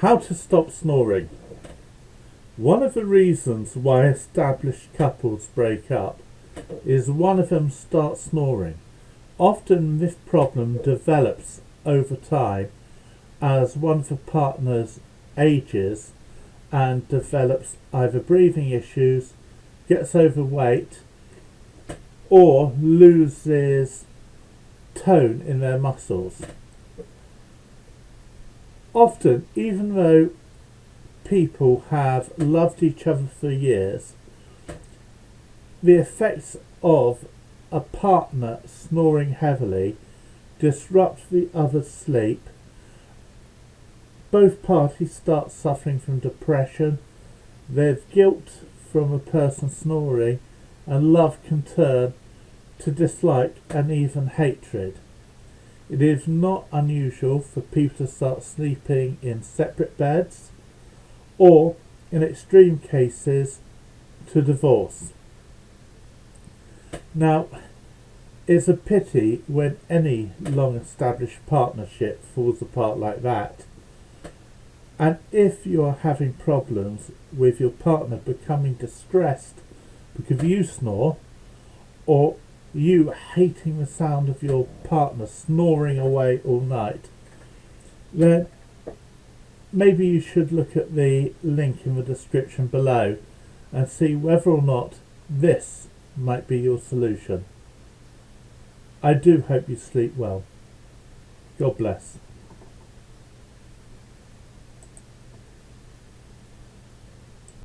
How to stop snoring. One of the reasons why established couples break up is one of them starts snoring. Often this problem develops over time as one of the partners ages and develops either breathing issues, gets overweight, or loses tone in their muscles. Often, even though people have loved each other for years, the effects of a partner snoring heavily disrupt the other's sleep. Both parties start suffering from depression. There's guilt from a person snoring, and love can turn to dislike and even hatred. It is not unusual for people to start sleeping in separate beds, or in extreme cases to divorce. Now, it's a pity when any long established partnership falls apart like that, and if you are having problems with your partner becoming distressed because you snore, or you hating the sound of your partner snoring away all night, then maybe you should look at the link in the description below and see whether or not this might be your solution. I do hope you sleep well. God bless.